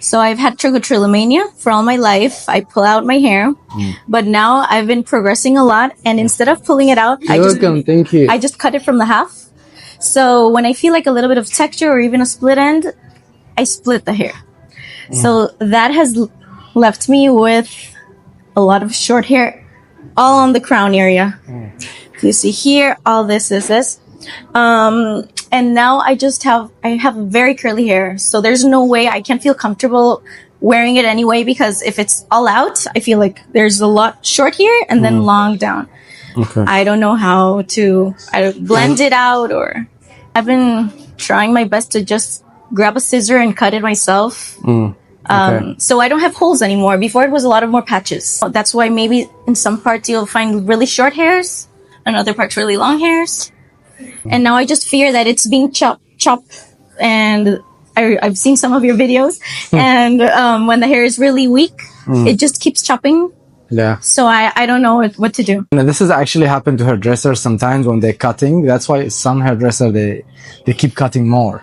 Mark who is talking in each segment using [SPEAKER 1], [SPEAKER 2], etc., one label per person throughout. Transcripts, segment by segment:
[SPEAKER 1] So I've had trichotillomania for all my life. I pull out my hair, but now I've been progressing a lot. And instead of pulling it out,
[SPEAKER 2] Thank you.
[SPEAKER 1] I just cut it from the half. So when I feel like a little bit of texture or even a split end, I split the hair. So that has left me with a lot of short hair all on the crown area. You see here, all this is this. And now I have very curly hair. So there's no way I can feel comfortable wearing it anyway, because if it's all out, I feel like there's a lot short here and then long down.
[SPEAKER 2] Okay.
[SPEAKER 1] I don't know how to blend it out, or I've been trying my best to just grab a scissor and cut it myself. So I don't have holes anymore. Before it was a lot of more patches. That's why maybe in some parts you'll find really short hairs, and other parts really long hairs. And now I just fear that it's being chopped. And I've seen some of your videos, and when the hair is really weak, it just keeps chopping.
[SPEAKER 2] Yeah.
[SPEAKER 1] So I don't know what to do.
[SPEAKER 2] Now, this has actually happened to hairdressers sometimes when they're cutting. That's why some hairdressers, they keep cutting more.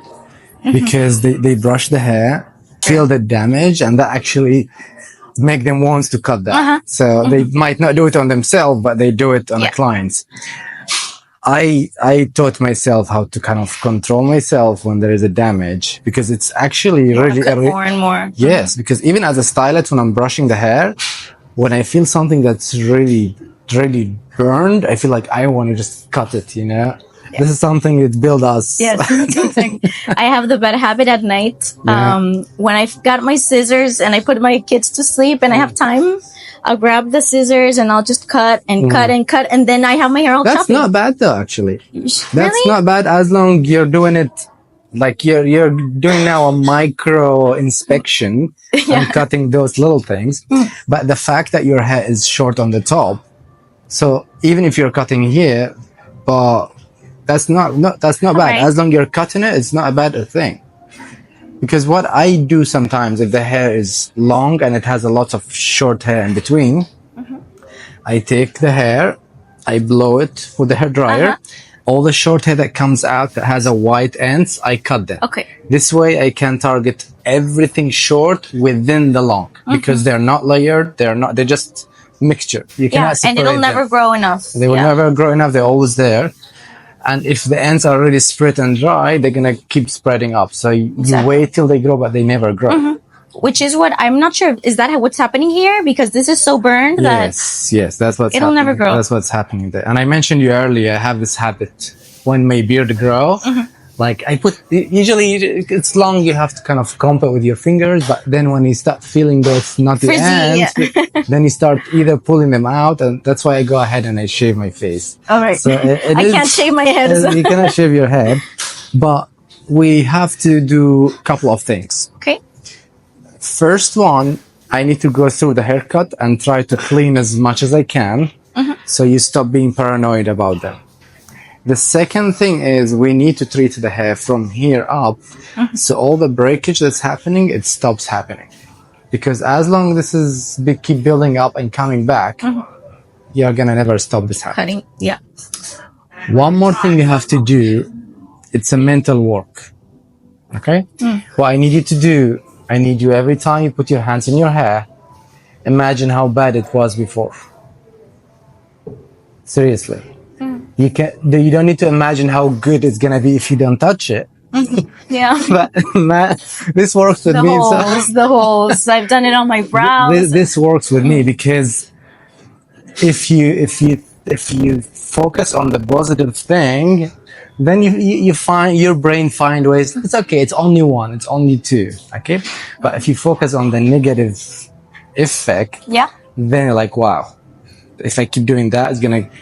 [SPEAKER 2] Because they brush the hair, feel the damage, and that actually make them want to cut that. So they might not do it on themselves, but they do it on the clients. I taught myself how to kind of control myself when there is a damage, because it's actually really
[SPEAKER 1] more and more.
[SPEAKER 2] Yes, because even as a stylist, when I'm brushing the hair, when I feel something that's really burned, I feel like I want to just cut it, you know. This is something that builds us.
[SPEAKER 1] Yes, I have the bad habit at night. When I've got my scissors and I put my kids to sleep and I have time, I'll grab the scissors and I'll just cut and cut and cut, and then I have my hair all choppy.
[SPEAKER 2] That's not bad though, actually.
[SPEAKER 1] Really?
[SPEAKER 2] That's not bad, as long you're doing it like you're doing now a micro inspection and cutting those little things. But the fact that your hair is short on the top, so even if you're cutting here, but that's not bad. As long you're cutting it, it's not a bad thing. Because what I do sometimes, if the hair is long and it has a lot of short hair in between, I take the hair, I blow it with the hair dryer. All the short hair that comes out that has a white ends, I cut them.
[SPEAKER 1] Okay.
[SPEAKER 2] This way I can target everything short within the long, because they're not layered, they're just mixture. You cannot separate
[SPEAKER 1] and it'll never grow enough.
[SPEAKER 2] They will never grow enough, they're always there. And if the ends are already spread and dry, they're going to keep spreading up. So you wait till they grow, but they never grow.
[SPEAKER 1] Which is what I'm not sure. Is that what's happening here? Because this is so burned that
[SPEAKER 2] yes, that's what's
[SPEAKER 1] it'll
[SPEAKER 2] happening.
[SPEAKER 1] never grow.
[SPEAKER 2] That's what's happening there. And I mentioned you earlier, I have this habit when my beard grow. Like I put, usually it's long, you have to kind of comb it with your fingers, but then when you start feeling those knotty ends, then you start either pulling them out, and that's why I go ahead and I shave my face.
[SPEAKER 1] All right.
[SPEAKER 2] So
[SPEAKER 1] I can't shave my head.
[SPEAKER 2] You cannot shave your head, but we have to do a couple of things.
[SPEAKER 1] Okay.
[SPEAKER 2] First one, I need to go through the haircut and try to clean as much as I can, so you stop being paranoid about them. The second thing is we need to treat the hair from here up, so all the breakage that's happening, it stops happening. Because as long as this keep building up and coming back, you're gonna never stop this happening. One more thing you have to do, it's a mental work. Okay? What I need you to do, I need you every time you put your hands in your hair, imagine how bad it was before. Seriously. You don't need to imagine how good it's gonna be if you don't touch it. But this works with me.
[SPEAKER 1] The holes. I've done it on my brows.
[SPEAKER 2] This works with me because if you focus on the positive thing, then you find your brain find ways. It's okay. It's only one. It's only two. Okay. But if you focus on the negative effect, then you're like, wow. If I keep doing that,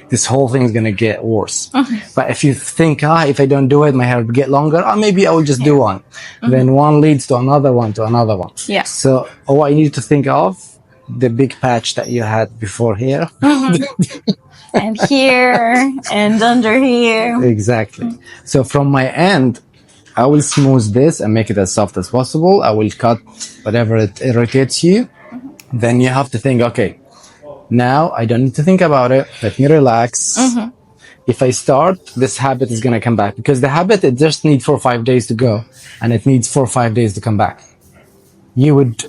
[SPEAKER 2] this whole thing is gonna get worse. But if you think, if I don't do it, my hair will get longer, or maybe I will just do one. Then one leads to another one, So what you need to think of, the big patch that you had before here.
[SPEAKER 1] And here, and under here.
[SPEAKER 2] Exactly. So from my end, I will smooth this and make it as soft as possible. I will cut whatever it irritates you. Then you have to think, okay, now I don't need to think about it. Let me relax. If I start, this habit is going to come back, because the habit, it just needs 4 or 5 days to go, and it needs 4 or 5 days to come back. you would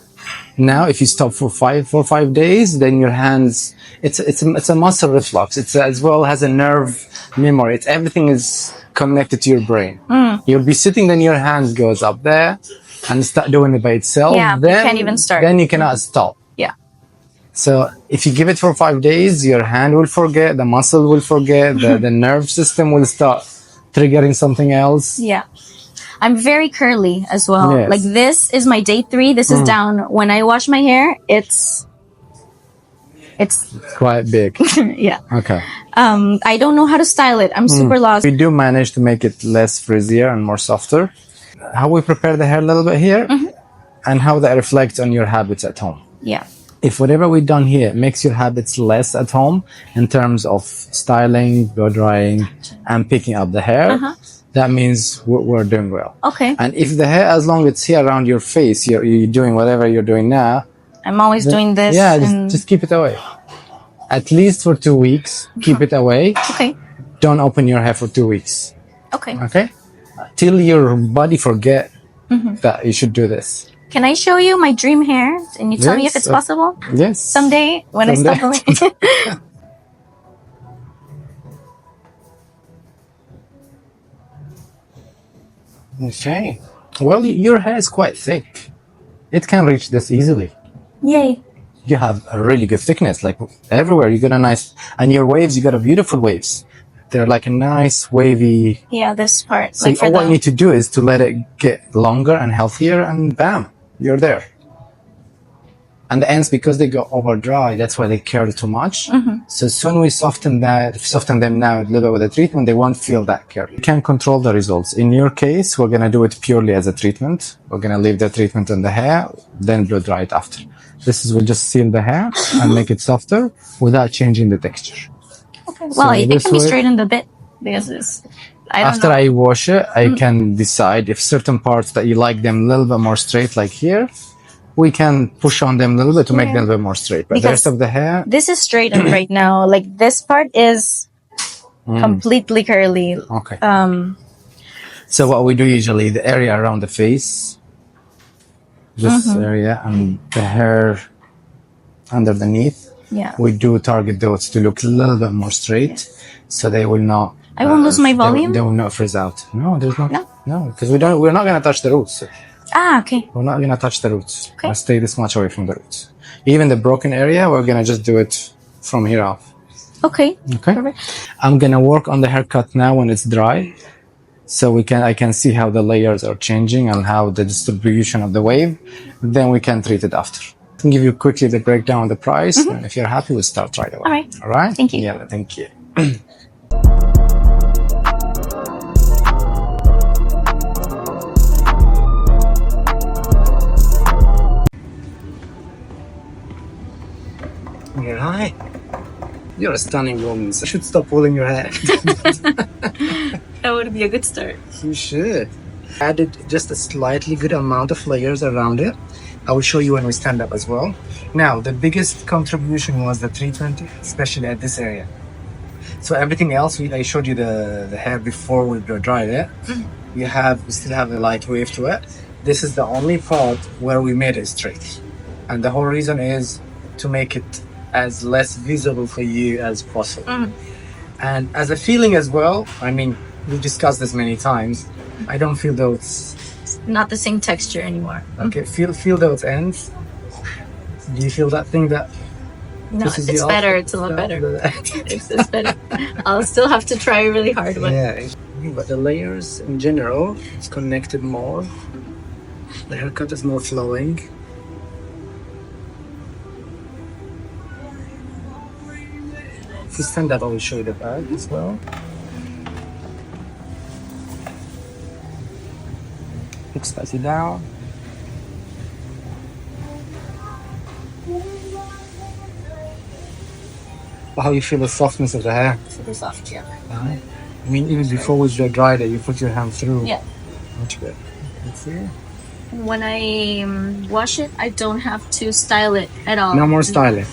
[SPEAKER 2] now, if you stop for 5 days, then your hands, it's a muscle reflux. It's as well has a nerve memory. It's everything is connected to your brain. You'll be sitting, then your hands goes up there and start doing it by itself.
[SPEAKER 1] Yeah,
[SPEAKER 2] then
[SPEAKER 1] you can't even start.
[SPEAKER 2] Then you cannot stop.
[SPEAKER 1] Yeah.
[SPEAKER 2] So if you give it for 5 days, your hand will forget, the muscle will forget, the nerve system will start triggering something else.
[SPEAKER 1] Yeah. I'm very curly as well.
[SPEAKER 2] Yes.
[SPEAKER 1] Like this is my day 3. This is down. When I wash my hair, it's
[SPEAKER 2] Quite big.
[SPEAKER 1] yeah.
[SPEAKER 2] Okay.
[SPEAKER 1] I don't know how to style it. I'm super lost.
[SPEAKER 2] We do manage to make it less frizzier and more softer. How we prepare the hair a little bit here, and how that reflects on your habits at home.
[SPEAKER 1] Yeah.
[SPEAKER 2] If whatever we've done here makes your habits less at home in terms of styling, blow drying, and picking up the hair, that means we're doing well.
[SPEAKER 1] Okay.
[SPEAKER 2] And if the hair, as long as it's here around your face, you're doing whatever you're doing now.
[SPEAKER 1] I'm always doing this.
[SPEAKER 2] Yeah, just keep it away. At least for 2 weeks, keep it away.
[SPEAKER 1] Okay.
[SPEAKER 2] Don't open your hair for 2 weeks.
[SPEAKER 1] Okay.
[SPEAKER 2] Okay? Till your body forget that you should do this.
[SPEAKER 1] Can I show you my dream hair? And you tell me if it's possible?
[SPEAKER 2] Yes.
[SPEAKER 1] Someday when I stop away.
[SPEAKER 2] Okay. Well, your hair is quite thick. It can reach this easily.
[SPEAKER 1] Yay.
[SPEAKER 2] You have a really good thickness, like everywhere. You got a nice, and your waves, you got a beautiful waves. They're like a nice wavy.
[SPEAKER 1] Yeah, this part.
[SPEAKER 2] So all what you need to do is to let it get longer and healthier, and bam, you're there. And the ends, because they go over dry, that's why they curl too much. So soon we soften them now a little bit with the treatment, they won't feel that curl. You can control the results. In your case, we're gonna do it purely as a treatment. We're gonna leave the treatment in the hair, then blow dry it after. Will just seal the hair and make it softer without changing the texture.
[SPEAKER 1] Okay. Well, it can be straightened a bit because
[SPEAKER 2] after I wash it, I can decide if certain parts that you like them a little bit more straight, like here, we can push on them a little bit to make them a little bit more straight. But the rest of the hair,
[SPEAKER 1] this is straightened right now. Like this part is completely curly.
[SPEAKER 2] Okay. So what we do usually, the area around the face, this area, and the hair underneath, we do target those to look a little bit more straight, so they will not.
[SPEAKER 1] I won't lose my volume.
[SPEAKER 2] They will not frizz out. No, there's not. No, because we're not gonna touch the roots.
[SPEAKER 1] Okay.
[SPEAKER 2] We're not gonna touch the roots.
[SPEAKER 1] Okay.
[SPEAKER 2] We'll stay this much away from the roots. Even the broken area, we're gonna just do it from here off.
[SPEAKER 1] Okay.
[SPEAKER 2] Okay.
[SPEAKER 1] Perfect.
[SPEAKER 2] I'm gonna work on the haircut now when it's dry, so I can see how the layers are changing and how the distribution of the wave. Then we can treat it after. I can give you quickly the breakdown of the price, and if you're happy, we'll start right away.
[SPEAKER 1] All right.
[SPEAKER 2] All right.
[SPEAKER 1] Thank you.
[SPEAKER 2] Yeah. Thank you. Hi. You're a stunning woman. So you should stop pulling your hair.
[SPEAKER 1] That would be a good start.
[SPEAKER 2] You should. Added just a slightly good amount of layers around it. I will show you when we stand up as well. Now, the biggest contribution was the treatment, especially at this area. So everything else, I showed you the hair before we dried it. We still have a light wave to it. This is the only part where we made it straight. And the whole reason is to make it as less visible for you as possible. And as a feeling as well, I mean, we've discussed this many times, I don't feel those...
[SPEAKER 1] Not the same texture anymore.
[SPEAKER 2] Okay, feel those ends. Do you feel that thing that...
[SPEAKER 1] No, it's better. It's a lot better. It's better. I'll still have to try really hard. But
[SPEAKER 2] yeah, but the layers in general, it's connected more. The haircut is more flowing. If you stand up, I will show you the back as well. Fix it down. How you feel the softness of the hair?
[SPEAKER 1] super soft, yeah.
[SPEAKER 2] I mean, even before we dried it, you put your hand through.
[SPEAKER 1] Yeah.
[SPEAKER 2] Much better. Let's see.
[SPEAKER 1] When I wash it, I don't have to style it at all.
[SPEAKER 2] No more styling.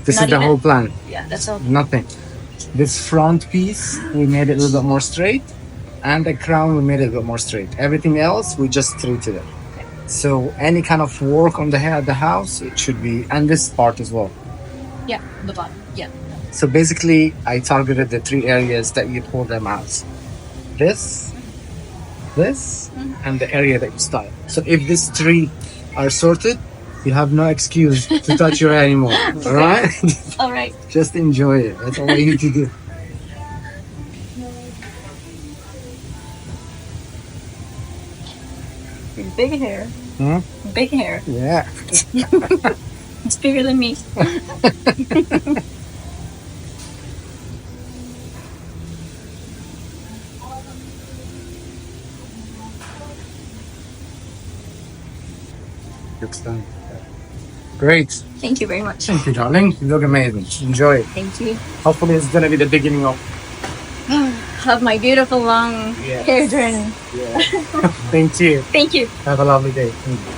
[SPEAKER 2] This
[SPEAKER 1] Not
[SPEAKER 2] is the
[SPEAKER 1] even?
[SPEAKER 2] whole plan.
[SPEAKER 1] Yeah, that's all.
[SPEAKER 2] Nothing. This front piece, we made it a little bit more straight. And the crown, we made it a bit more straight. Everything else, we just treated it. So any kind of work on the hair at the house, it should be, and this part as well.
[SPEAKER 1] Yeah, the bottom. Yeah.
[SPEAKER 2] So basically, I targeted the 3 areas that you pull them out. This, and the area that you style. So if these 3 are sorted, you have no excuse to touch your hair anymore. All right?
[SPEAKER 1] All right.
[SPEAKER 2] Just enjoy it. That's all you need to do.
[SPEAKER 1] Big hair.
[SPEAKER 2] Hmm?
[SPEAKER 1] Big hair.
[SPEAKER 2] Yeah.
[SPEAKER 1] It's bigger than me.
[SPEAKER 2] Looks done. Great.
[SPEAKER 1] Thank you very much.
[SPEAKER 2] Thank you, darling. You look amazing. Enjoy it.
[SPEAKER 1] Thank you.
[SPEAKER 2] Hopefully, it's going to be the beginning of.
[SPEAKER 1] Have my beautiful long
[SPEAKER 2] Yes.
[SPEAKER 1] hair journey.
[SPEAKER 2] Yeah. Thank you.
[SPEAKER 1] Thank you.
[SPEAKER 2] Have a lovely day. Thank you.